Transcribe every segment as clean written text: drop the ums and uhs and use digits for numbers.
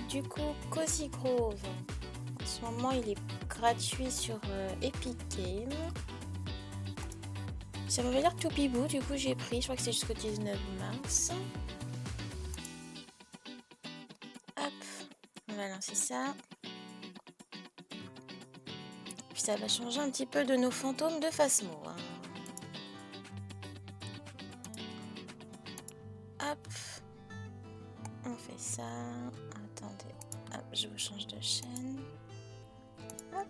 Du coup, Cozy Grove, en ce moment il est gratuit sur Epic Games. Ça m'avait l'air tout bibou, du coup j'ai pris, je crois que c'est jusqu'au 19 mars. Hop, on va lancer ça. Puis ça va changer un petit peu de nos fantômes de Phasmo. Hein. Hop, on fait ça. Attendez, hop, je vous change de chaîne. Hop.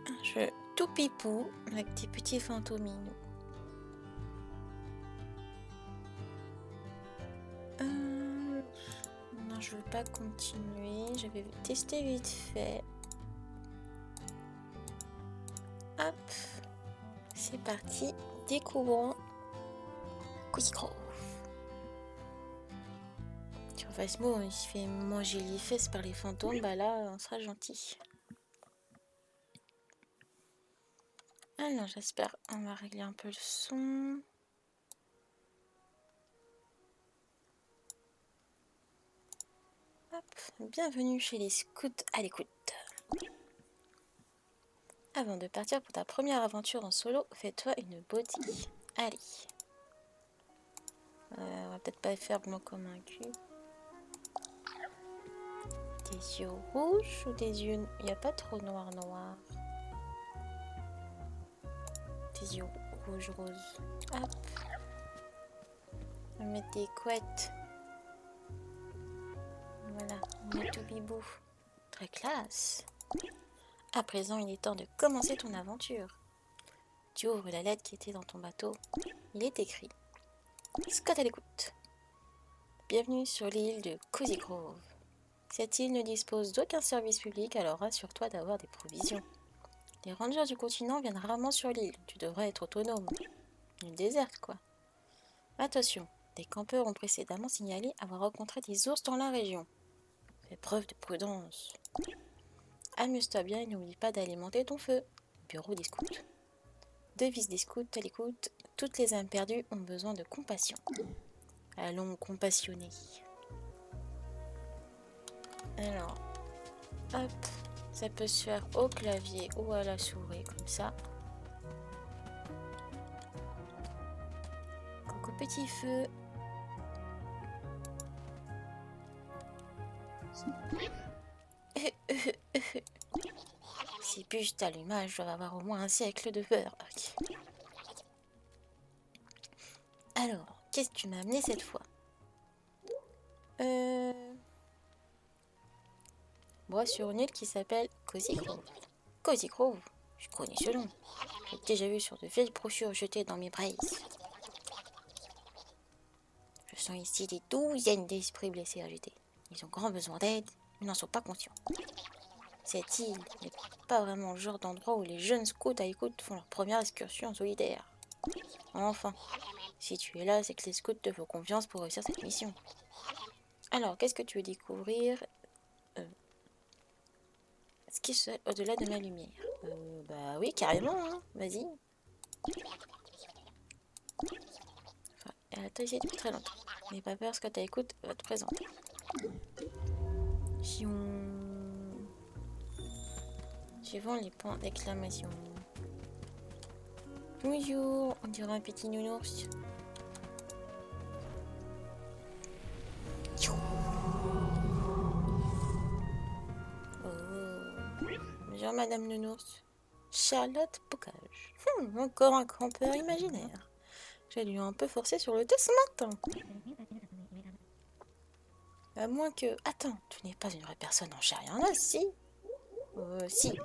Un jeu tout pipou avec des petits fantôminous. Non, je veux pas continuer. Je vais tester vite fait. Hop, c'est parti. Découvrons Cozy Grove. Sur Phasmo, il se fait manger les fesses par les fantômes. Bah là, on sera gentil. Alors, j'espère on va régler un peu le son. Hop, bienvenue chez les scouts à l'écoute. Avant de partir pour ta première aventure en solo, fais-toi une beauté. Allez. On va peut-être pas faire blanc comme un cul. Des yeux rouges ou des yeux... Il n'y a pas trop noir. Des yeux rouges roses. Hop. On va mettre des couettes. Voilà, on met tout bibou. Très classe. À présent, il est temps de commencer ton aventure. Tu ouvres la lettre qui était dans ton bateau. Il est écrit. Scott à l'écoute. Bienvenue sur l'île de Cozy Grove. Cette île ne dispose d'aucun service public, alors rassure-toi d'avoir des provisions. Les rangers du continent viennent rarement sur l'île. Tu devrais être autonome. Une déserte, quoi. Attention, des campeurs ont précédemment signalé avoir rencontré des ours dans la région. Fais preuve de prudence. Amuse-toi bien et n'oublie pas d'alimenter ton feu. Bureau des scouts. Devise des scouts à l'écoute. Toutes les âmes perdues ont besoin de compassion. Allons compassionner. Alors, hop, ça peut se faire au clavier ou à la souris, comme ça. Coucou petit feu. Ces bûches d'allumage doivent avoir au moins un siècle de beurre. Okay. Alors, qu'est-ce que tu m'as amené cette fois? Moi, sur une île qui s'appelle Cozy Grove. Cozy Grove, je connais ce nom. J'ai déjà vu sur de vieilles brochures jetées dans mes braises. Je sens ici des douzaines d'esprits blessés agités. Ils ont grand besoin d'aide, mais n'en sont pas conscients. Cette île n'est pas vraiment le genre d'endroit où les jeunes scouts à écoute font leur première excursion en solitaire. Enfin, si tu es là, c'est que les scouts te font confiance pour réussir cette mission. Alors, qu'est-ce que tu veux découvrir ce qui est au-delà de ma lumière? Bah oui, carrément, hein. Vas-y. Enfin, elle a essayé depuis très longtemps. N'aie pas peur, ce que tu écoutes va te présenter. Suivant les points d'exclamation. Bonjour, on dirait un petit nounours. Bonjour Madame Nounours. Charlotte Bocage. Encore un campeur imaginaire. J'ai dû un peu forcer sur le thé ce matin. À moins que... Attends, tu n'es pas une vraie personne en chair et en os, si? Si.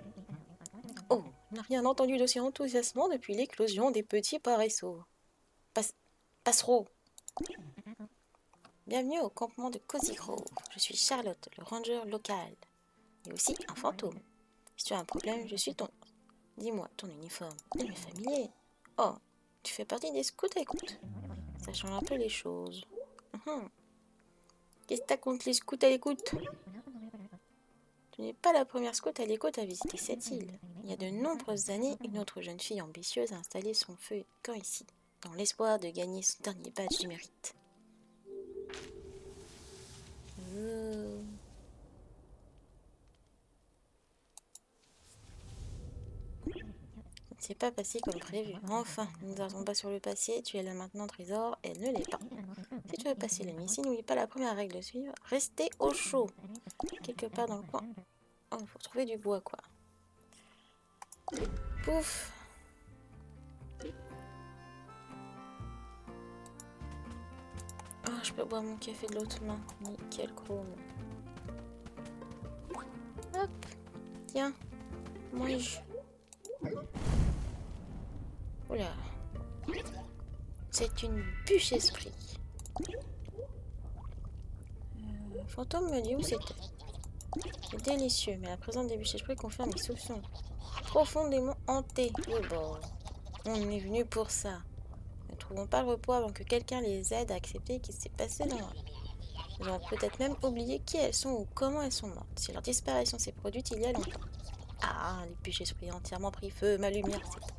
Oh, on n'a rien entendu d'aussi enthousiasmant depuis l'éclosion des petits paresseaux. Passereau. Bienvenue au campement de Cozy Grove. Je suis Charlotte, le ranger local. Et aussi un fantôme. Si tu as un problème, je suis ton... Dis-moi, ton uniforme est familier. Oh, tu fais partie des scouts à écoute. Ça change un peu les choses. Qu'est-ce que t'as contre les scouts à l'écoute? Tu n'es pas la première scout à l'écoute à visiter cette île. Il y a de nombreuses années, une autre jeune fille ambitieuse a installé son feu et camp ici, dans l'espoir de gagner son dernier badge du mérite. C'est pas passé comme prévu. Enfin, nous n'avons pas sur le passé, tu es là maintenant, trésor, et elle ne l'est pas. Si tu veux passer la nuit ici, n'oublie pas la première règle à suivre, restez au chaud. Quelque part dans le coin. Oh, il faut trouver du bois, quoi. Pouf. Oh, je peux boire mon café de l'autre main. Nickel chrome. Hop. Tiens. Mange. Oula. C'est une bûche esprit. Fantôme me dit où c'était. C'est délicieux, mais la présence des bûches esprits confirme mes soupçons. Profondément hantés. Oui, bon. On est venu pour ça. Ne trouvons pas le repos avant que quelqu'un les aide à accepter ce qui s'est passé dans leur vie. Ils ont peut-être même oublié qui elles sont ou comment elles sont mortes, si leur disparition s'est produite il y a longtemps. Ah, les bûches esprits ont entièrement pris feu, ma lumière s'éteint.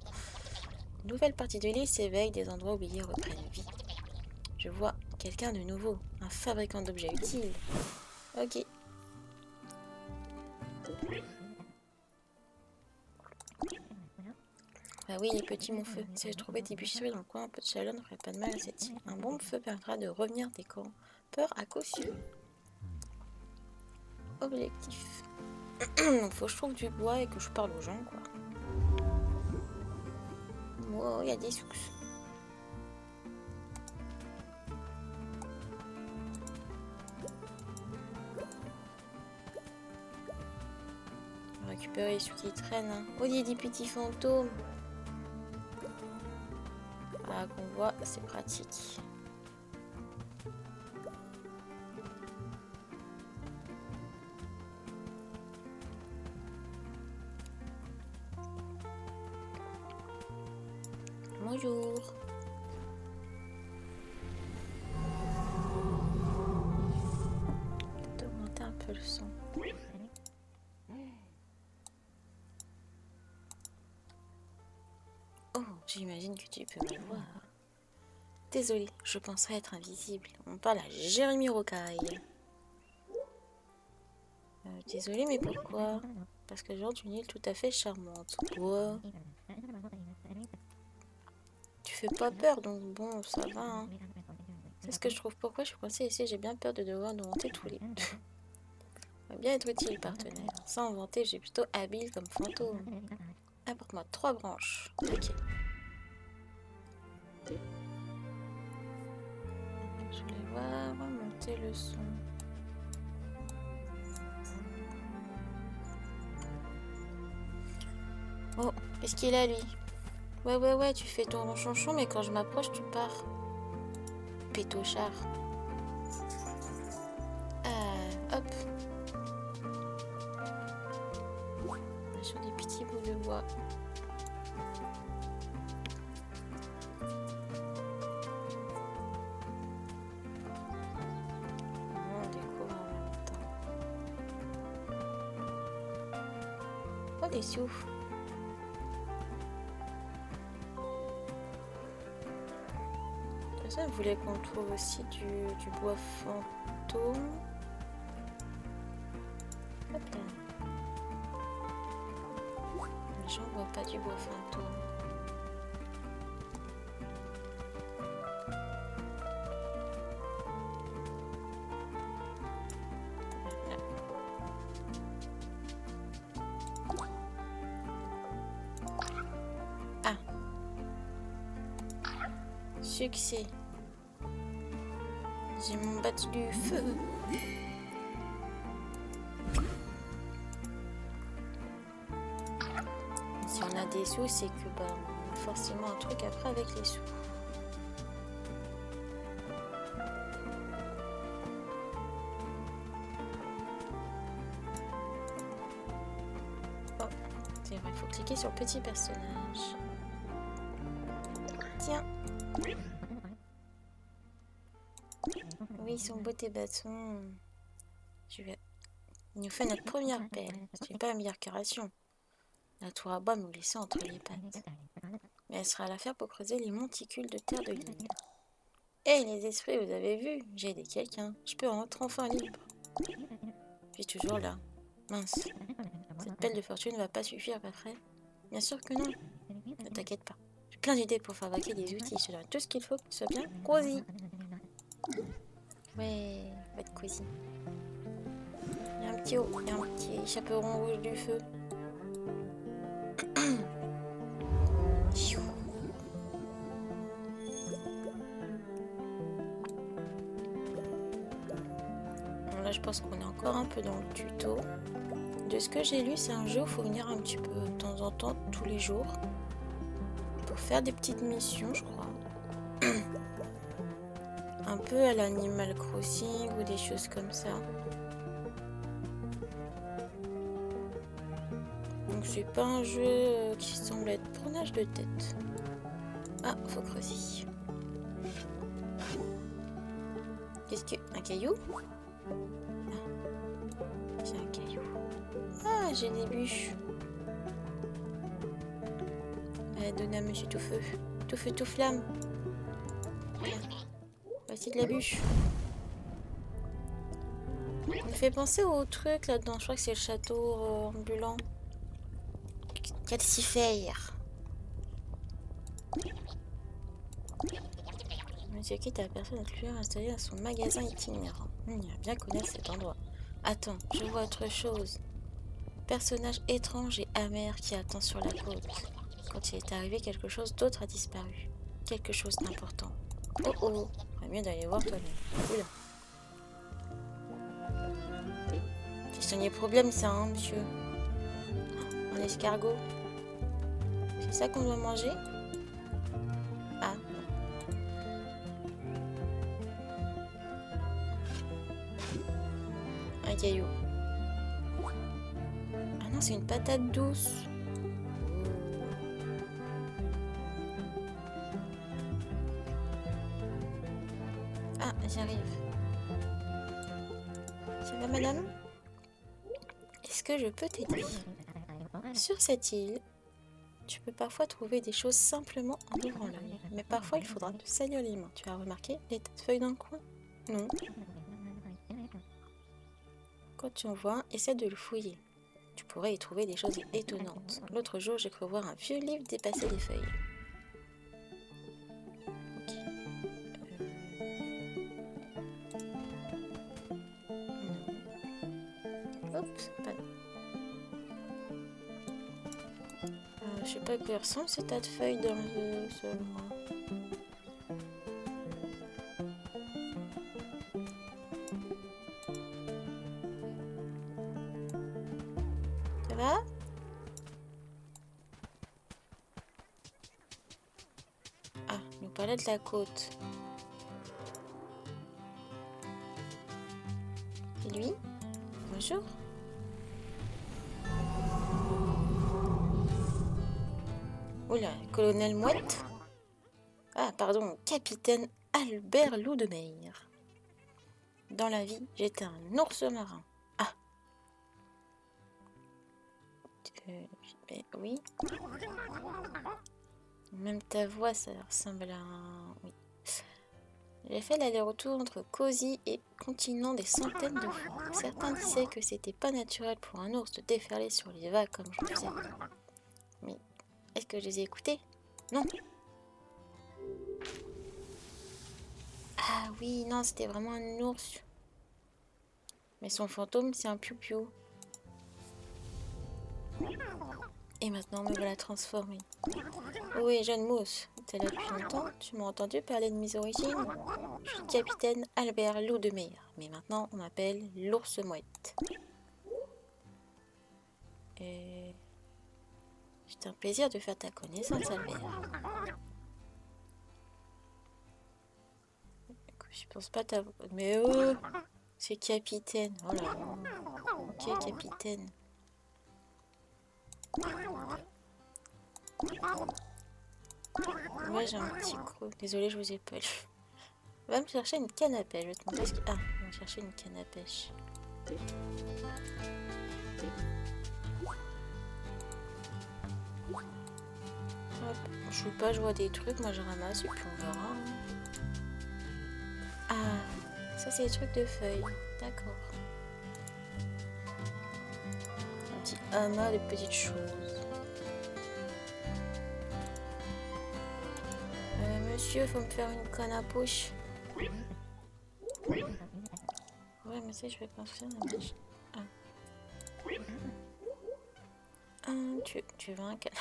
Une nouvelle partie de l'île s'éveille, des endroits oubliés reprennent vie. Je vois quelqu'un de nouveau, un fabricant d'objets utiles. Ok. Ah oui, petit mon feu, si je trouvais des bûches esprits dans le coin, un peu de chaleur ne ferait pas de mal à cette île. Un bon feu permettra de revenir des campeurs à coup sûr. Objectif. Donc faut que je trouve du bois et que je parle aux gens, quoi. Oh, il y a des sous. On va récupérer ceux qui traînent. Hein. Oh, il y a des petits fantômes. Ah, qu'on voit, c'est pratique. Bonjour. Peut-être augmenter un peu le son. Oh, j'imagine que tu peux me voir. Désolée, je penserais être invisible. On parle à Jérémy Rocaille. Désolée, mais pourquoi? Parce que genre d'une île tout à fait charmante. Ouais. Tu fais pas peur, donc bon, ça va. Hein. C'est ce que je trouve. Pourquoi je suis coincée ici? J'ai bien peur de devoir nous hanter tous les deux. Va bien être utile, partenaire. Sans inventer, j'ai plutôt habile comme fantôme. Apporte-moi 3 branches. Ok. Je voulais voir monter le son. Oh, qu'est-ce qu'il a lui? Ouais, tu fais ton ronchonchon, mais quand je m'approche, tu pars. Pétochard. Hop. Sur des petits bouts de bois. On découvre en même temps. Oh, des sous. Personne voulait qu'on trouve aussi du bois fantôme. Hop là. Mais j'en vois pas du bois fantôme. Ah. Succès. J'ai mon battu du feu. Si on a des sous, c'est que bah, on a forcément un truc après avec les sous. Oh, c'est vrai, il faut cliquer sur le petit personnage. Tiens. Oui, ils sont beaux tes bâtons. Il nous fait notre première pelle. C'est pas la meilleure curation. La tour à bois me glissait entre les pattes. Mais elle sera à l'affaire pour creuser les monticules de terre de l'île. Hé, les esprits, vous avez vu? J'ai aidé quelqu'un. Je peux rentrer enfin libre. Je suis toujours là. Mince. Cette pelle de fortune ne va pas suffire, pas vrai? Bien sûr que non. Ne t'inquiète pas. J'ai plein d'idées pour fabriquer des outils. Je te donne tout ce qu'il faut pour que ce soit bien cosy. Ouais, va être cosy. Il y a un petit chaperon rouge du feu. Bon, là, je pense qu'on est encore un peu dans le tuto. De ce que j'ai lu, c'est un jeu où il faut venir un petit peu de temps en temps, tous les jours, pour faire des petites missions, je crois. Un peu à l'Animal Crossing ou des choses comme ça. Donc c'est pas un jeu qui semble être prenage de tête. Ah, faut creuser. Qu'est-ce que... Un caillou? Ah, j'ai un caillou. Ah, j'ai des bûches. Donner à monsieur tout feu. Tout feu, tout flamme. Voici de la bûche. Il me fait penser au truc là-dedans. Je crois que c'est le château ambulant. Calcifère. Monsieur quitte à la personne incluant installée à son magasin itinérant. Il va bien connaître cet endroit. Attends, je vois autre chose. Personnage étrange et amer qui attend sur la côte. Quand il est arrivé, quelque chose d'autre a disparu. Quelque chose d'important. Oh oh, ferait mieux d'aller voir toi-même. Oula. Questionnier problème ça, hein, monsieur. Un escargot. C'est ça qu'on doit manger? Ah, non. Un caillou. Ah non, c'est une patate douce. Ah, j'arrive. Ça va, madame? Est-ce que je peux t'aider? Sur cette île, tu peux parfois trouver des choses simplement en ouvrant l'œil. Mais parfois, il faudra te salir les mains. Tu as remarqué les tas de feuilles dans le coin? Non. Quand tu en vois un, essaie de le fouiller. Tu pourrais y trouver des choses étonnantes. L'autre jour, j'ai cru voir un vieux livre dépasser les feuilles. Ok. Non. Hop, pas... je sais pas à quoi il ressemble ces tas de feuilles dans le sol. Ça va? Ah, il nous parlait de la côte. C'est lui? Bonjour. Oula, colonel Mouette? Ah, pardon, capitaine Albert Loudemeyer. Dans la vie, j'étais un ours marin. Ah. Mais oui. Même ta voix, ça ressemble à un... Oui. J'ai fait l'aller-retour entre Cozy et Continent des centaines de fois. Certains disaient que c'était pas naturel pour un ours de déferler sur les vagues comme je le faisais. Mais est-ce que je les ai écoutés? Non. Ah oui, non, c'était vraiment un ours. Mais son fantôme, c'est un piou-piou. Et maintenant, me voilà transformée. Oui, jeune mousse, t'es là depuis longtemps? Tu m'as entendu parler de mes origines? Je suis capitaine Albert Loudemeyer, mais maintenant on m'appelle l'ours mouette. Et... c'est un plaisir de faire ta connaissance, Albert. Je pense pas t'avoir... Mais c'est capitaine. Oh là là. Ok, capitaine. Ouais, j'ai un petit creux. Désolée, je vous ai pas lu. Va me chercher une canne à pêche. Je vais te montrer ce que... Ah, on va chercher une canne à pêche. Hop. Je sais pas, je vois des trucs, moi je ramasse et puis on verra. Ah, ça c'est des trucs de feuilles. D'accord. Un petit amas de petites choses. Monsieur, faut me faire une canne à pêche. Ouais, mais ça, je vais pas faire. Ah. Tu veux un câlin?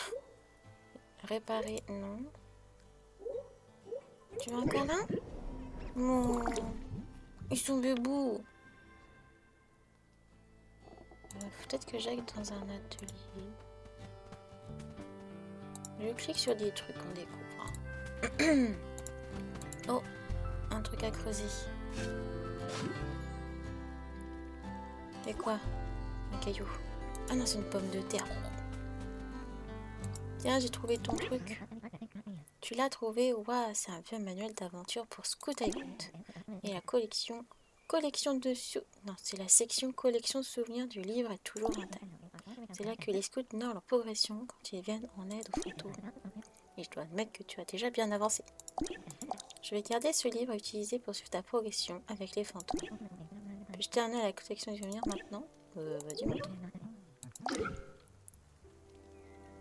Réparer, non. Tu veux un câlin? Non. Ils sont debout. Peut-être que j'aille dans un atelier. Je clique sur des trucs qu'on découvre. Oh, un truc à creuser. C'est quoi? Un caillou. Ah non, c'est une pomme de terre. Tiens, j'ai trouvé ton truc. Tu l'as trouvé? Waouh, c'est un vieux manuel d'aventure pour Scout Scout. Et la collection de... Non, c'est la section collection de souvenirs du livre est toujours intacte. C'est là que les scouts notent leur progression quand ils viennent en aide aux fantômes. Et je dois admettre que tu as déjà bien avancé. Je vais garder ce livre à utiliser pour suivre ta progression avec les fantômes. Peux-je jeter un œil à la collection de souvenirs maintenant? Vas-y, montre.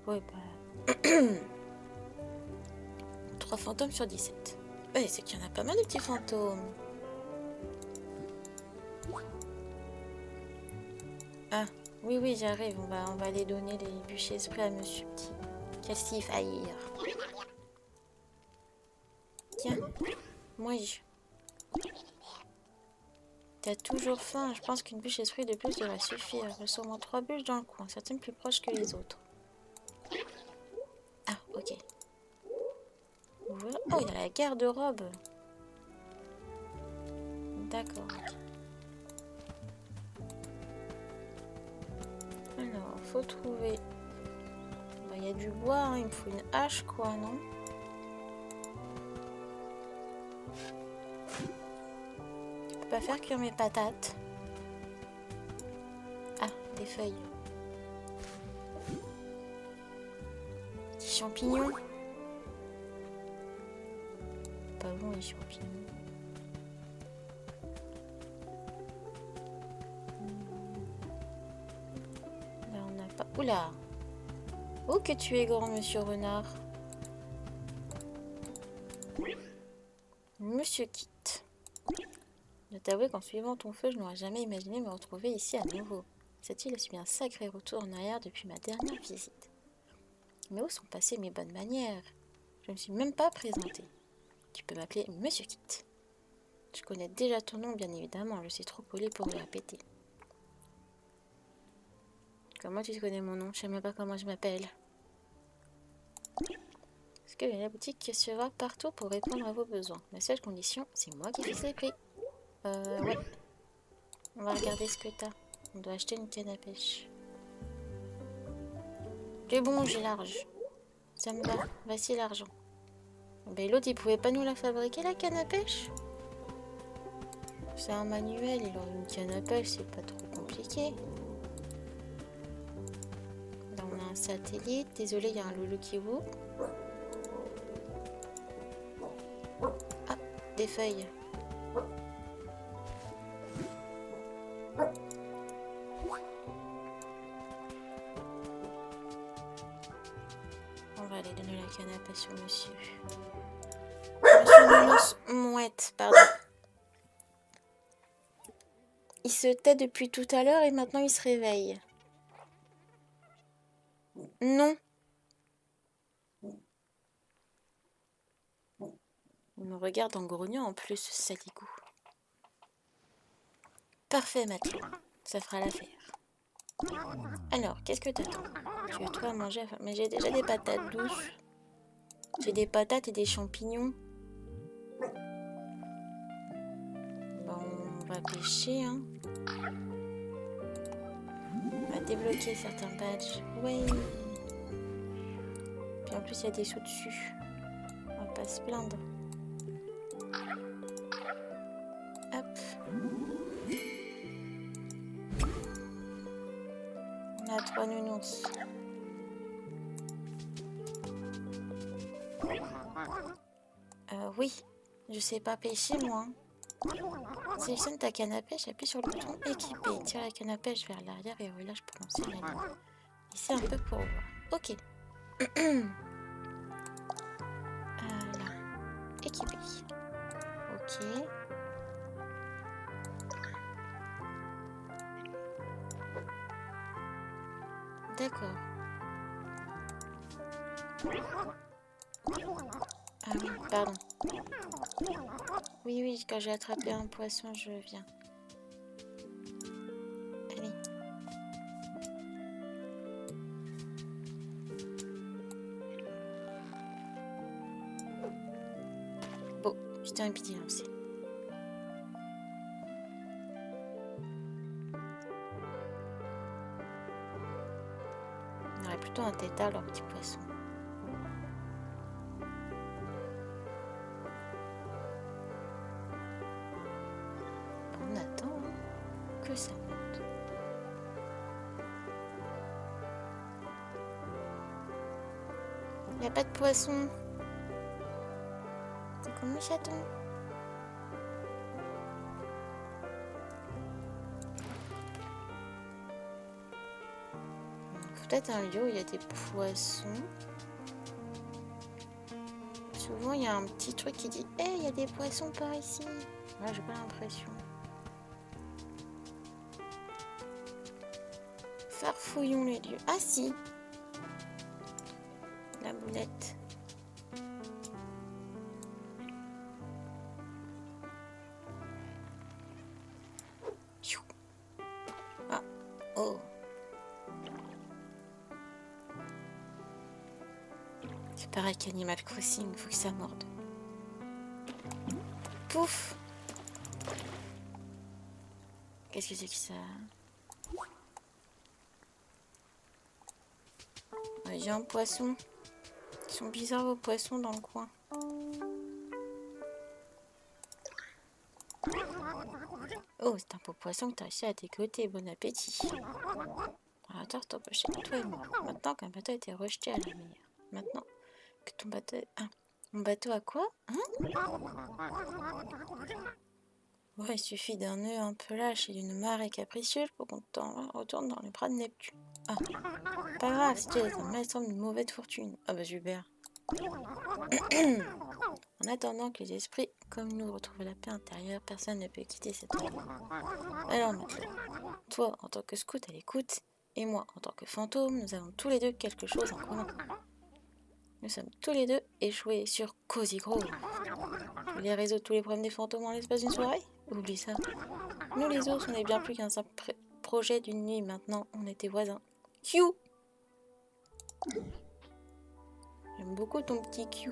Ouais, bah... 3 fantômes sur 17. Ouais, c'est qu'il y en a pas mal de petits fantômes. Ah, oui, j'arrive. On va aller donner les bûchers esprits à Monsieur Petit. Quel s'y faillir. Tiens, moi. T'as toujours faim. Je pense qu'une bûche esprit de plus devrait suffire. Il y a sûrement 3 bûches dans le coin, certaines plus proches que les autres. Ah, ok. Voilà. Oh, il y a la garde-robe. D'accord. Alors, faut trouver... Bah, il y a du bois, hein. Il me faut une hache, quoi, non? Je peux pas faire cuire mes patates. Ah, des feuilles. Des champignons. Pas bon, les champignons. Là, on n'a pas... Oula! Oh, que tu es grand, monsieur Renard. Monsieur Kit. Je t'avoue qu'en suivant ton feu, je n'aurais jamais imaginé me retrouver ici à nouveau. Cette île a subi un sacré retour en arrière depuis ma dernière visite. Mais où sont passées mes bonnes manières? Je ne me suis même pas présentée. Tu peux m'appeler Monsieur Kit. Je connais déjà ton nom, bien évidemment. Je suis trop poli pour le répéter. Comment tu connais mon nom? Je ne sais même pas comment je m'appelle. Est-ce que la boutique sera partout pour répondre à vos besoins? La seule condition, c'est moi qui fixe les prix. Ouais. On va regarder ce que t'as. On doit acheter une canne à pêche. C'est bon, j'ai l'argent. Ça me va. Voici l'argent. Ben, l'autre, il pouvait pas nous la fabriquer, la canne à pêche? C'est un manuel, il a une canne à pêche, c'est pas trop compliqué. Là, on a un satellite. Désolé, il y a un loulou qui vous. Ah, des feuilles. On va aller donner la canne à pêche au monsieur. Monsieur Mouette, pardon. Il se tait depuis tout à l'heure et maintenant il se réveille. Non. Il me regarde en grognant en plus, ce saligo. Parfait, matelot. Ça fera l'affaire. Alors, qu'est-ce que t'attends? Tu as tout à manger, mais j'ai déjà des patates douces. J'ai des patates et des champignons. Bon, on va pêcher, hein. On va débloquer certains badges. Ouais. Puis en plus, il y a des sous dessus. On va pas se plaindre. Hop. On a 3 nounours. Oui, je sais pas pêcher moi. Sélectionne ta canne à pêche, appuie sur le bouton équipé. Tire la canne à pêche vers l'arrière et relâche pour lancer la ligne. Ici un peu pour voir. Ok. Là. Équipé. Ok. D'accord. Ah oui, pardon. Oui, quand j'ai attrapé un poisson, je viens. Allez. Bon, je t'ai un petit lancé. On aurait plutôt un tétard, leur petit poisson. On attend hein, que ça monte. Il n'y a pas de poisson. C'est comme le chaton. Peut-être un lieu où il y a des poissons. Souvent, il y a un petit truc qui dit « Hey, il y a des poissons par ici !» Moi, j'ai pas l'impression. Farfouillons les lieux. Ah si! La boulette. Ah, oh! C'est pareil qu'Animal Crossing, il faut que ça morde. Pouf! Qu'est-ce que c'est que ça? Ouais, j'ai un poisson. Ils sont bizarres vos poissons dans le coin. Oh, c'est un beau poisson que tu as réussi à dégoter. Bon appétit. Attends, t'empêcher toi et moi. Maintenant qu'un bateau a été rejeté à la mer. Maintenant que ton bateau... Ah, mon bateau a quoi? Hein? Ouais, il suffit d'un nœud un peu lâche et d'une marée capricieuse pour qu'on retourne dans les bras de Neptune. Ah, pas grave, si tu es un maître d'une mauvaise fortune. Ah bah super. En attendant que les esprits comme nous retrouvent la paix intérieure, personne ne peut quitter cet endroit. Alors maintenant, toi en tant que scout à l'écoute, et moi en tant que fantôme, nous avons tous les deux quelque chose en commun. Nous sommes tous les deux échoués sur Cozy Grove. Tu voulais résoudre tous les problèmes des fantômes en l'espace d'une soirée? Oublie ça. Nous les ours, on n'est bien plus qu'un simple projet d'une nuit. Maintenant, on était voisins. Q! J'aime beaucoup ton petit Q.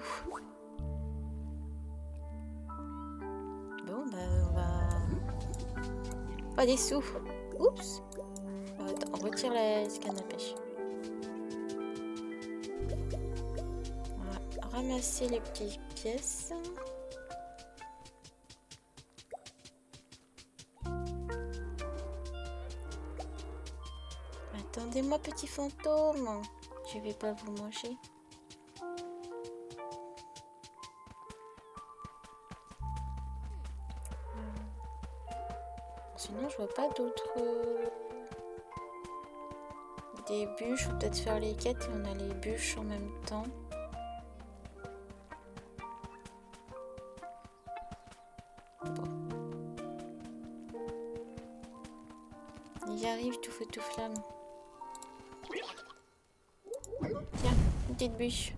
Bon, bah, on va... Pas des sous. Oups! Attends, on retire la canne à pêche. On va ramasser les petites pièces. Attendez-moi, petit fantôme. Je vais pas vous manger. Sinon, je vois pas d'autres... Des bûches, faut peut-être faire les quêtes et on a les bûches en même temps. Bon. Il y arrive tout feu tout flamme. Tiens, une petite bûche.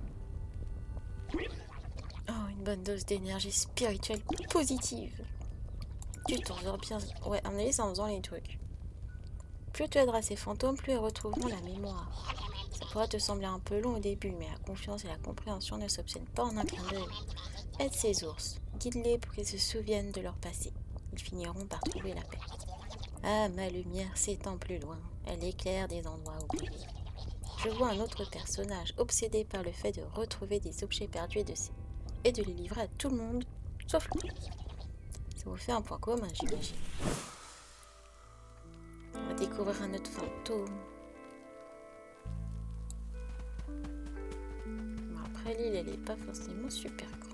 Oh, une bonne dose d'énergie spirituelle positive. Tu t'en sors bien. Ouais, à mon avis, c'est en faisant les trucs. Plus tu aideras ces fantômes, plus ils retrouveront la mémoire. Ça pourra te sembler un peu long au début, mais la confiance et la compréhension ne s'obtiennent pas en un clin d'œil. Aide ces ours, guide-les pour qu'ils se souviennent de leur passé. Ils finiront par trouver la paix. Ah, ma lumière s'étend plus loin. Elle éclaire des endroits oubliés. Je vois un autre personnage, obsédé par le fait de retrouver des objets perdus et de les livrer à tout le monde, sauf lui. Ça vous fait un point commun, j'imagine. On va découvrir un autre fantôme. Bon, Après, l'île, elle est pas forcément super grande.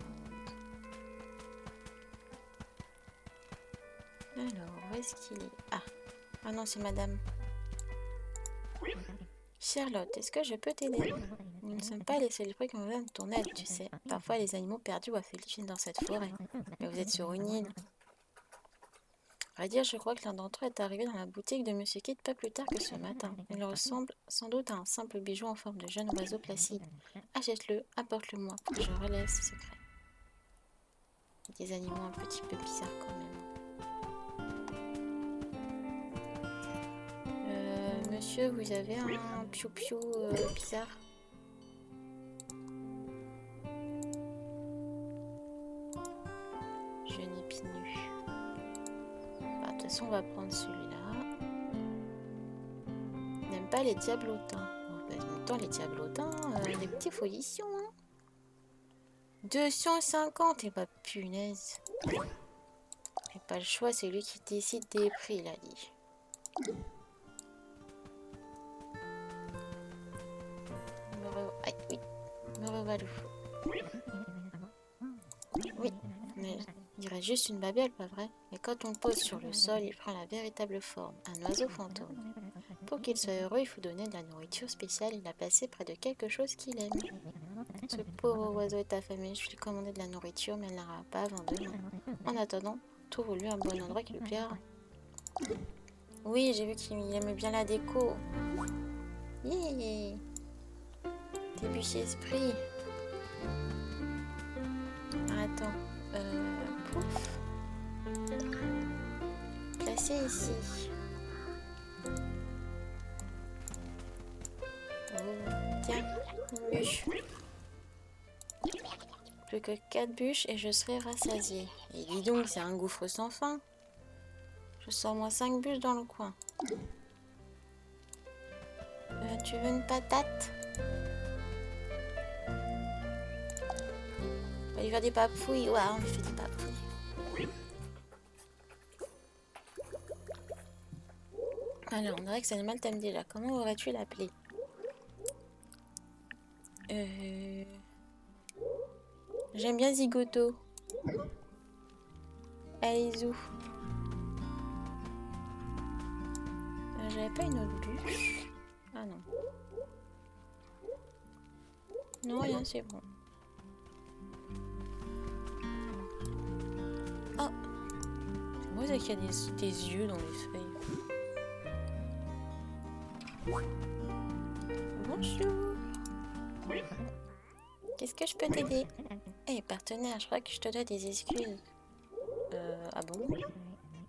Alors, où est-ce qu'il est? Ah non, c'est madame. Charlotte, est-ce que je peux t'aider? Nous ne sommes pas les seuls fruits qu'on donne ton aide, tu sais. Parfois, les animaux perdus ou affligés dans cette forêt. Mais vous êtes sur une île. À vrai dire, je crois que l'un d'entre eux est arrivé dans la boutique de Monsieur Kid pas plus tard que ce matin. Il ressemble sans doute à un simple bijou en forme de jeune oiseau placide. Achète-le, apporte-le-moi pour que je relève ce secret. Il y a des animaux un petit peu bizarres quand même. Monsieur, vous avez un piou-piou bizarre? Je n'ai pinu. Bah, de toute façon, on va prendre celui-là. On n'aime pas les diablotins. En même temps, les diablotins, les petits folitions. Hein. 250, et bah punaise. J'ai pas le choix, c'est lui qui décide des prix, il a dit. Aïe, oui. Me revalou. Oui, mais il dirait juste une babiole, pas vrai? Mais quand on le pose sur le sol, il prend la véritable forme, un oiseau fantôme. Pour qu'il soit heureux, il faut donner de la nourriture spéciale et la placer près de quelque chose qu'il aime. Ce pauvre oiseau est affamé, je lui ai commandé de la nourriture, mais elle n'aura pas avant demain. En attendant, trouve-lui un bon endroit qui lui plaira. Oui, j'ai vu qu'il aimait bien la déco. Yeah. Débucher esprit. Attends. Pouf. Placé ici. Oh, tiens, une bûche. Plus que 4 bûches et je serai rassasiée. Et dis donc, c'est un gouffre sans fin. Je sors moi 5 bûches dans le coin. Tu veux une patate? On va lui faire des papouilles. Ouais, on lui fait des papouilles. Alors, on dirait que cet animal t'aime déjà. Comment aurais-tu l'appeler? J'aime bien Zigoto. Allez, zou. J'avais pas une autre bûche. Ah non. Non, rien, c'est bon. Oh! C'est moi qu'il y a des yeux dans les feuilles. Bonjour. Qu'est-ce que je peux t'aider? Hé, partenaire, je crois que je te dois des excuses. Ah bon?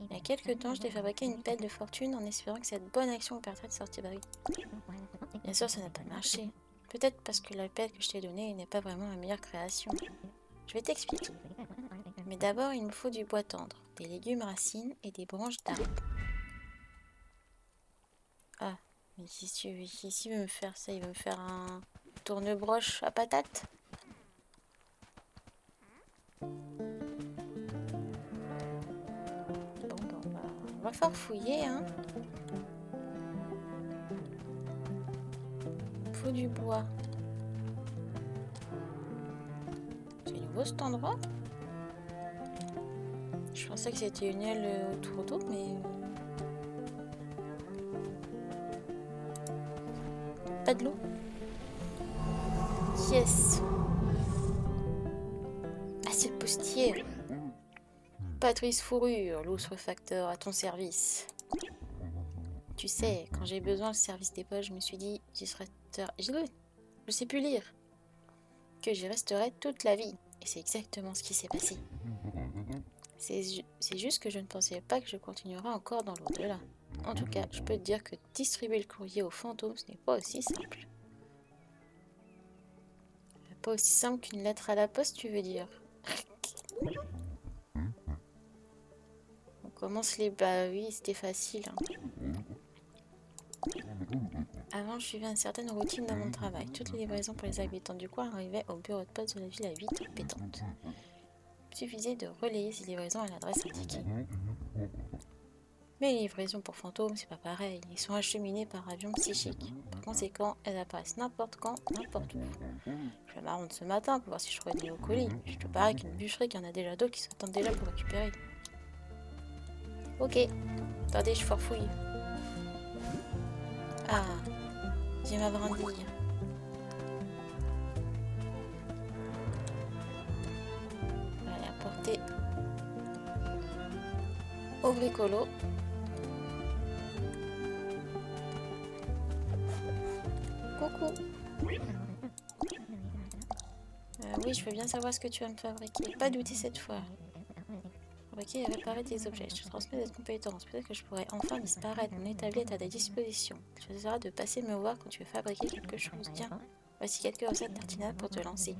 Il y a quelques temps, je t'ai fabriqué une pelle de fortune en espérant que cette bonne action vous permettrait de sortir de la vie. Bien sûr, ça n'a pas marché. Peut-être parce que la pelle que je t'ai donnée n'est pas vraiment ma meilleure création. Je vais t'expliquer. Mais d'abord, il me faut du bois tendre, des légumes racines et des branches d'arbres. Ah, mais ici, il veut me faire ça, il veut me faire un tourne-broche à patates. Bon, on va farfouiller, hein. Il faut du bois. C'est nouveau cet endroit? Je pensais que c'était une aile autour d'eau, mais... Pas de l'eau. Yes. Assiette postier. Patrice Fourrure, l'ostrefacteur à ton service. Tu sais, quand j'ai besoin du service des poches, je me suis dit, je sais plus lire. Que j'y resterai toute la vie. Et c'est exactement ce qui s'est passé. C'est juste que je ne pensais pas que je continuerais encore dans l'au-delà. En tout cas, je peux te dire que distribuer le courrier aux fantômes, ce n'est pas aussi simple. Pas aussi simple qu'une lettre à la poste, tu veux dire? On commence les... Bah oui, c'était facile. Hein. Avant, je suivais une certaine routine dans mon travail. Toutes les livraisons pour les habitants du coin arrivaient au bureau de poste de la ville à 8 heures pétantes. Il suffisait de relayer ces livraisons à l'adresse indiquée. Mais les livraisons pour fantômes, c'est pas pareil. Ils sont acheminés par avion psychique. Par conséquent, elles apparaissent n'importe quand, n'importe où. Je vais m'arrendre ce matin pour voir si je trouve des nouveaux colis. Je te parie qu'une bûcherie qu'il y en a déjà d'autres qui s'attendent déjà pour récupérer. Ok. Attendez, je farfouille. Ah, j'ai ma brindille. On va aller apporter au bricolo. Coucou. Oui, je veux bien savoir ce que tu vas me fabriquer. Pas douter cette fois. Fabriquer et réparer tes objets. Je te transmets cette compétence. Peut-être que je pourrais enfin disparaître. Mon établi est à ta disposition. Tu essaieras de passer me voir quand tu veux fabriquer quelque chose. Tiens, voici quelques recettes tartinables pour te lancer.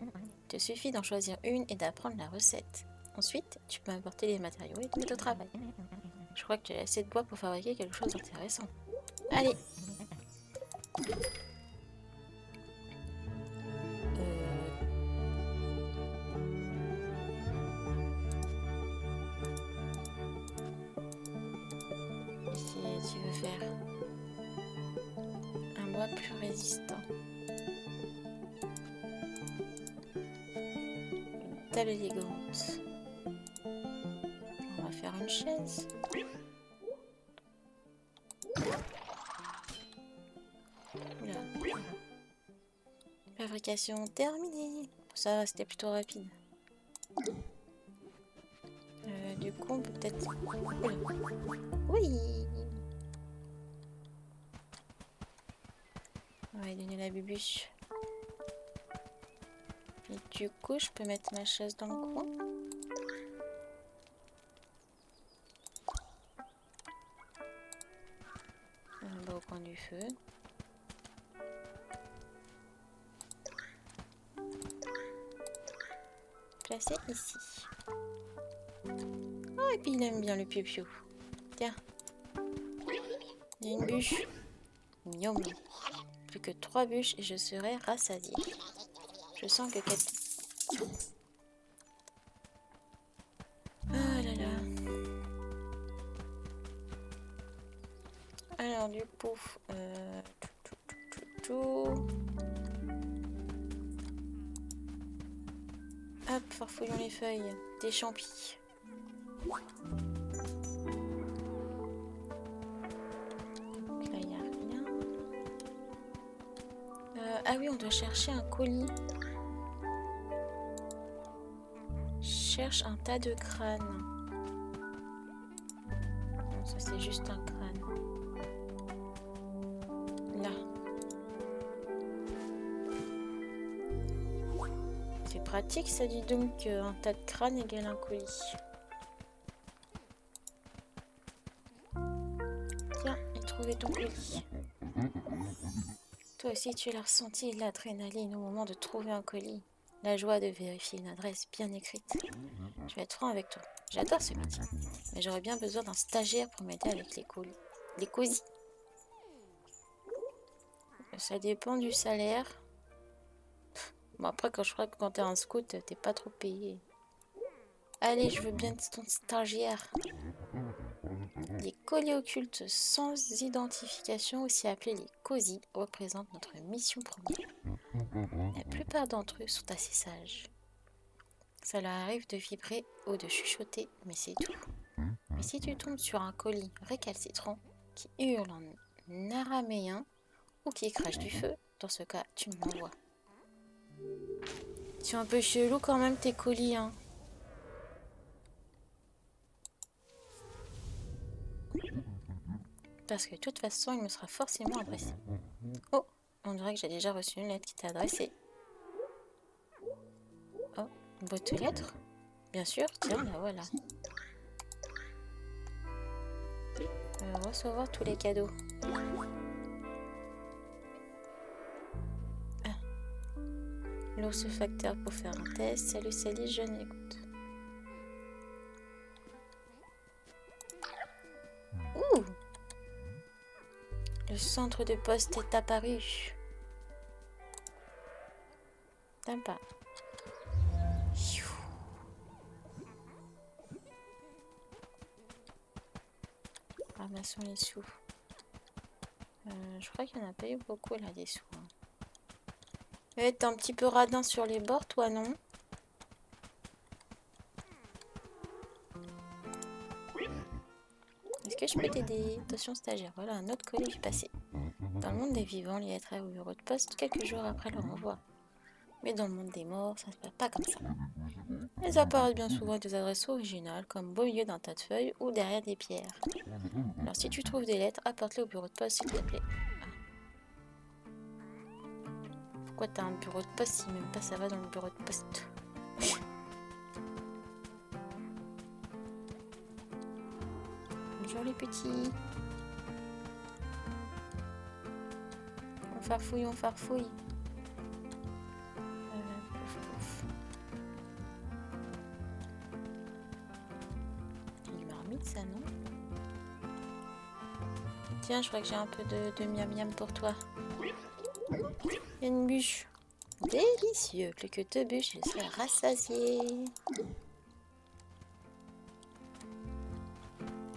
Il te suffit d'en choisir une et d'apprendre la recette. Ensuite, tu peux apporter les matériaux et te mettre au travail. Je crois que tu as assez de bois pour fabriquer quelque chose d'intéressant. Allez. Si tu veux faire un bois plus résistant. Une table élégante. On va faire une chaise. Oula. Fabrication terminée. Ça, c'était plutôt rapide. Du coup, on peut peut-être... Oula. Oui. On va lui donner la bubuche. Et du coup, je peux mettre ma chaise dans le coin. Au coin du feu. Placer ici. Oh, et puis il aime bien le piou-piou. Tiens. Il y a une bûche. Miam. Plus que 3 bûches et je serai rassasiée. Je sens que quelqu'un... Ah là là. Alors du coup... Hop, farfouillons les feuilles. Des champis. Donc là, il n'y a rien. Ah oui, on doit chercher un colis. Cherche un tas de crânes. Non, ça c'est juste un crâne. Là. C'est pratique ça, dit donc, un tas de crânes égale un colis. Tiens, j'ai trouvé ton colis. Toi aussi tu l'as ressenti, l'adrénaline au moment de trouver un colis. La joie de vérifier une adresse bien écrite. Je vais être franc avec toi. J'adore ce métier. Mais j'aurais bien besoin d'un stagiaire pour m'aider avec les colis. Les colis. Ça dépend du salaire. Bon, après, je crois que quand t'es un scout, t'es pas trop payé. Allez, je veux bien ton stagiaire. Les colis occultes sans identification, aussi appelés les COSI, représentent notre mission première. La plupart d'entre eux sont assez sages. Ça leur arrive de vibrer ou de chuchoter, mais c'est tout. Mais si tu tombes sur un colis récalcitrant qui hurle en araméen ou qui crache du feu, dans ce cas, tu m'envoies. C'est un peu chelou quand même tes colis, hein. Parce que de toute façon, il me sera forcément adressé. Oh, on dirait que j'ai déjà reçu une lettre qui t'est adressée. Oh, une boîte aux lettres? Bien sûr, tiens, la voilà. Recevoir tous les cadeaux. Ah. L'ours facteur pour faire un test. Salut Sally, je n'écoute. Ouh! Le centre de poste est apparu. Sympa. Ramassons les sous. Je crois qu'il n'y en a pas eu beaucoup là des sous. Hein. T'es un petit peu radin sur les bords, toi, non? Est-ce que je peux t'aider? Attention stagiaire, voilà un autre colis du passé. Dans le monde des vivants, l'IA est au bureau de poste quelques jours après le renvoi. Mais dans le monde des morts, ça ne se passe pas comme ça. Elles apparaissent bien souvent à des adresses originales, comme beau milieu d'un tas de feuilles ou derrière des pierres. Alors si tu trouves des lettres, apporte-les au bureau de poste s'il te plaît. Ah. Pourquoi t'as un bureau de poste si même pas ça va dans le bureau de poste? Bonjour les petits. On farfouille, on farfouille. Pouf, pouf. Une marmite ça non? Tiens, je crois que j'ai un peu de miam miam pour toi. Il y a une bûche. Délicieux. Plus que 2 bûches, je serai rassasiée.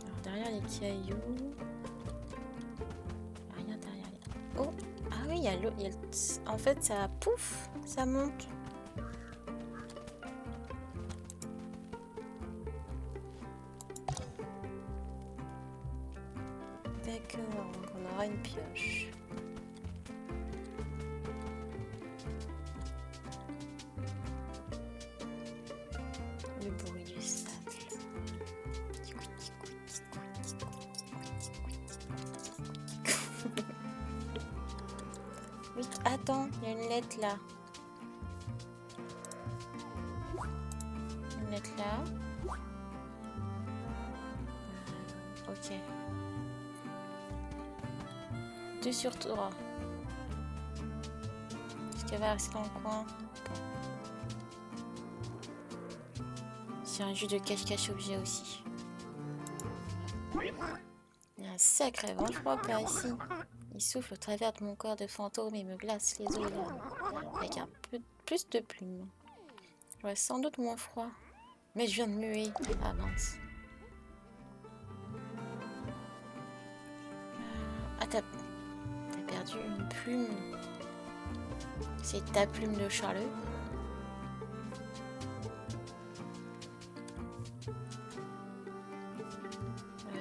Alors derrière les cailloux. Rien derrière les... Oh! Ah oui, il y a l'eau. En fait, ça pouf, ça monte. D'accord, donc on aura une pioche. Le bruit du sable. Oui, attends, il y a une lettre là. Une lettre là. Ok. 2 sur 3. Est-ce qu'elle va rester dans le coin? C'est un jus de cache-cache objet aussi. Il y a un sacré vent froid par ici. Il souffle au travers de mon corps de fantôme et me glace les os et l'âme. Avec un peu plus de plumes. J'aurais sans doute moins froid. Mais je viens de muer. Ah mince. Ah, t'as perdu une plume. C'est ta plume de Charles.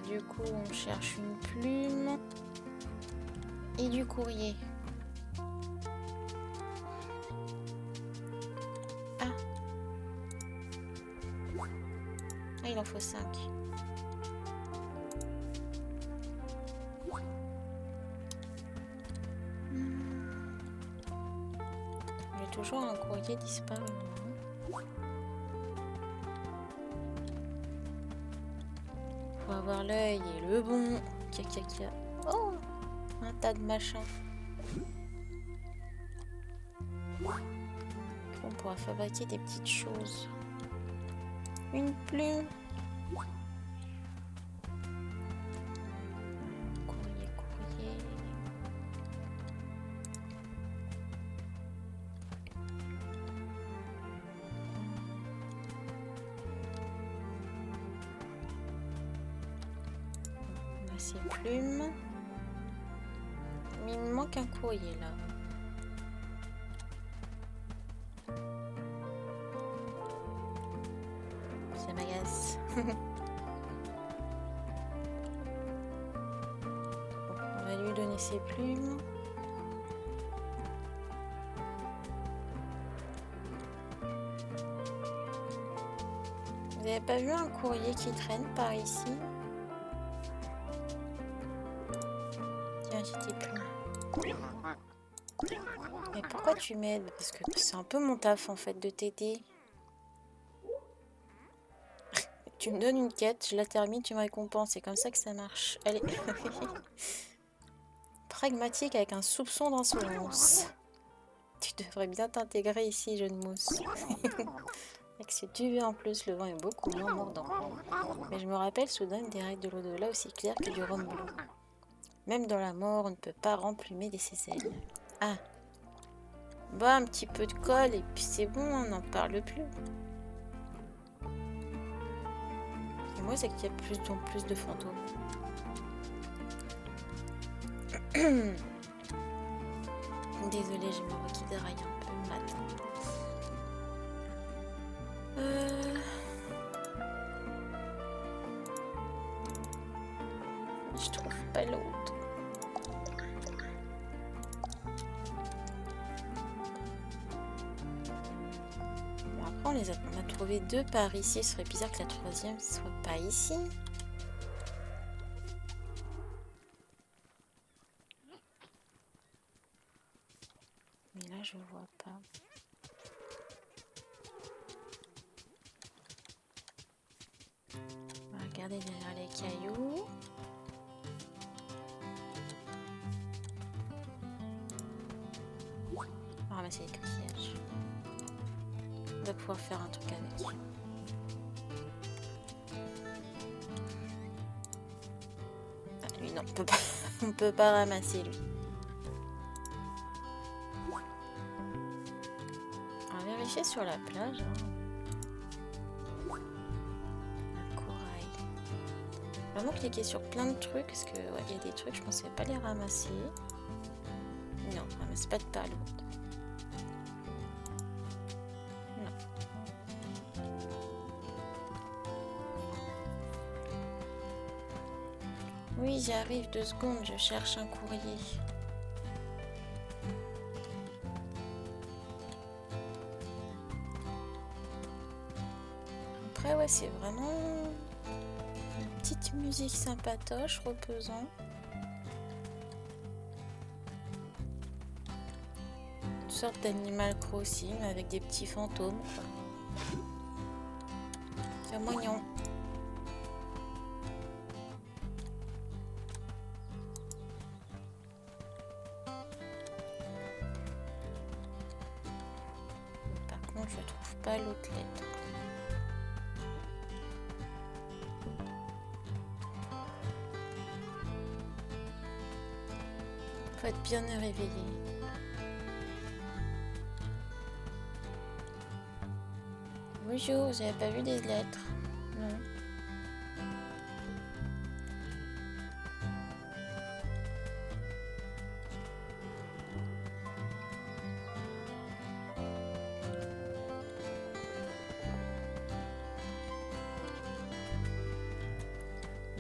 Du coup, on cherche une plume et du courrier. Ah, il en faut 5. J'ai toujours un courrier disparu. Faut avoir l'œil et le bon. Caca. Oh, un tas de machins. On pourra fabriquer des petites choses. Une plume. Courrier. On a ces plumes. Mais il me manque un courrier là. Ça m'agace. On va lui donner ses plumes. Vous n'avez pas vu un courrier qui traîne par ici? Tiens, j'ai tes plumes. Mais pourquoi tu m'aides? Parce que c'est un peu mon taf en fait de t'aider. Tu me donnes une quête, je la termine, tu me récompenses. C'est comme ça que ça marche. Allez. Pragmatique avec un soupçon d'insolence. Tu devrais bien t'intégrer ici, jeune mousse. Avec ce duvet en plus, le vent est beaucoup moins mordant. Mais je me rappelle soudain des règles de l'au-delà aussi claires que du rhum bleu. Même dans la mort, on ne peut pas remplumer ses ailes. Ah. Bah, un petit peu de colle et puis c'est bon, on n'en parle plus. Et moi, c'est qu'il y a plus de fantômes. Désolée, j'ai ma voix qui déraille un peu le matin. Je trouve pas l'autre. Bon, après, on a trouvé 2 par ici. Ce serait bizarre que la 3e soit pas ici. Mais là, je vois pas. On va regarder derrière les cailloux. On va ramasser les coquillages. On va pouvoir faire un truc avec. Ah, lui, non, on peut pas, on peut pas ramasser lui. On va vérifier sur la plage. Hein. Vraiment cliquer sur plein de trucs parce que ouais, y a des trucs je pensais pas les ramasser. Non, on ramasse pas de palude. Non. Oui, j'y arrive 2 secondes, je cherche un courrier. Après ouais, c'est vraiment une petite musique sympatoche, reposant. Une sorte d'Animal Crossing avec des petits fantômes. C'est mignon. Par contre, je trouve pas l'autre lettre. Faut être bien réveillé. Bonjour, vous avez pas vu des lettres? Non.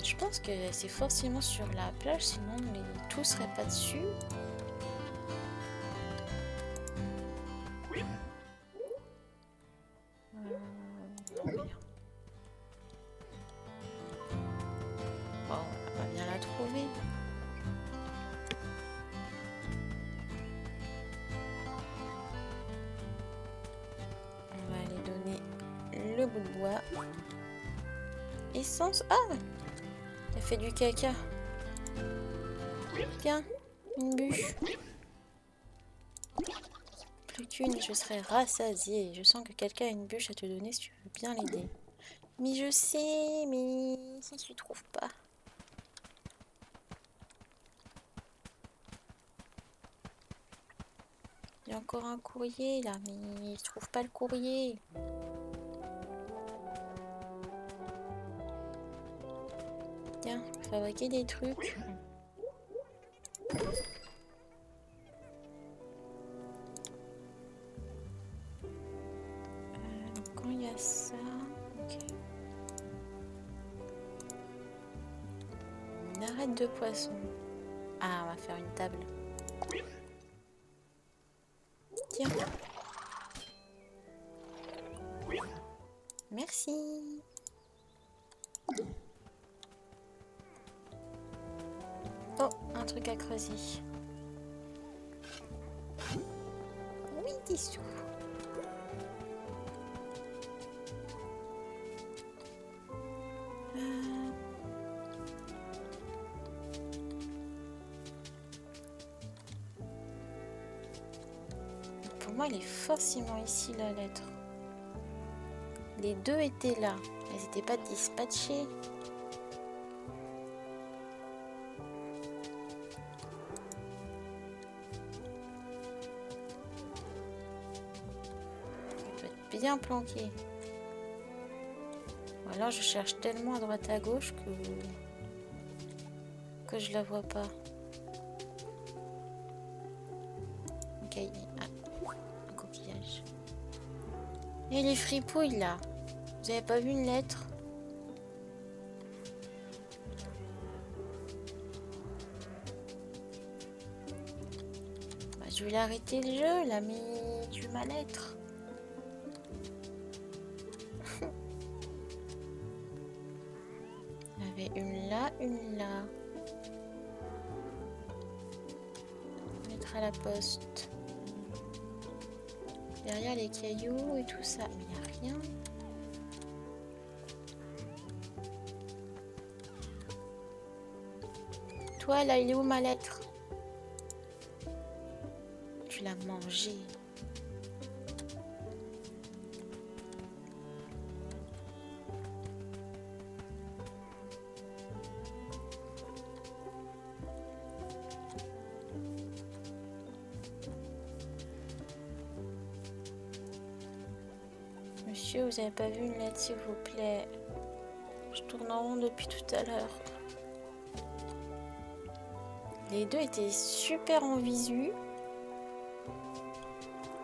Je pense que c'est forcément sur la plage, sinon tout serait pas dessus. Bon, on va bien la trouver. On va aller donner le bout de bois. Essence. Ah! Elle fait du caca. Tiens, une bûche. Plus qu'une et je serai rassasiée. Je sens que quelqu'un a une bûche à te donner si tu veux bien l'aider. Mais je sais, mais si tu trouves pas. Il y a encore un courrier là, mais je trouve pas le courrier. Tiens, fabriquer des trucs. Quand il y a ça, ok. Une arête de poisson. Ah, on va faire une table. Tiens. Merci. Oh, un truc à creuser. Oui, 10 sous. Pour moi, elle est forcément ici, la lettre. Les 2 étaient là. Elles n'étaient pas dispatchées. Elle doit être bien planquée. Ou alors je cherche tellement à droite à gauche que je la vois pas. cahier. Ah, un coquillage. Et les fripouilles là. Vous avez pas vu une lettre? Bah, je vais l'arrêter le jeu, là, mais du mal-être. Il y avait une là, une là. Mettre à la poste. Derrière les cailloux et tout ça. Mais il n'y a rien. Toi, là, il est où ma lettre? Tu l'as mangé. Monsieur, vous avez pas vu une lettre, s'il vous plaît? Je tourne en rond depuis tout à l'heure. Les deux étaient super en visu.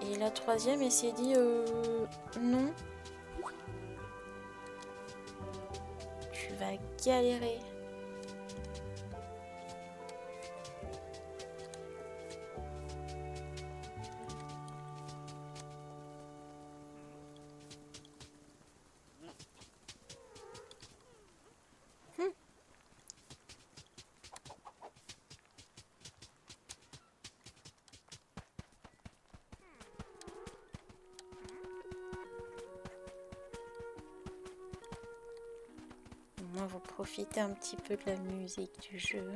Et la troisième, elle s'est dit non. Tu vas galérer. Moi, vous profitez un petit peu de la musique du jeu.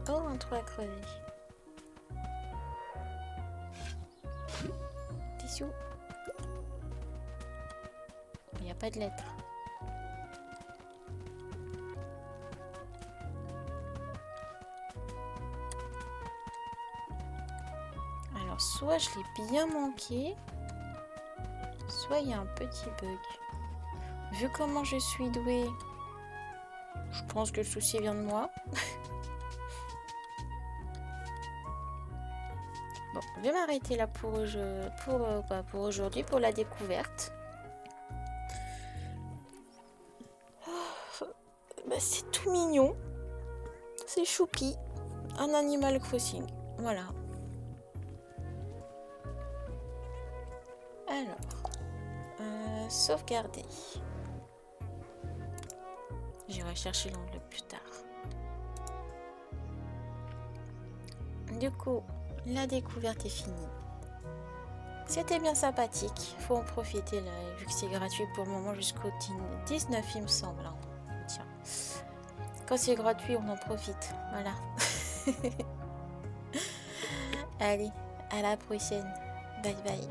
Oh, un trou à crever. Tissu. Il n'y a pas de lettre. Alors, soit je l'ai bien manqué, soit il y a un petit bug. Vu comment je suis douée, je pense que le souci vient de moi. Bon, je vais m'arrêter là pour aujourd'hui, pour la découverte. Oh, bah, c'est tout mignon. C'est choupi. Un Animal Crossing. Voilà. Alors, sauvegarder. J'irai chercher l'onglet plus tard. Du coup, la découverte est finie. C'était bien sympathique. Faut en profiter là, vu que c'est gratuit pour le moment jusqu'au 19, il me semble. Hein. Tiens. Quand c'est gratuit, on en profite. Voilà. Allez, à la prochaine. Bye bye.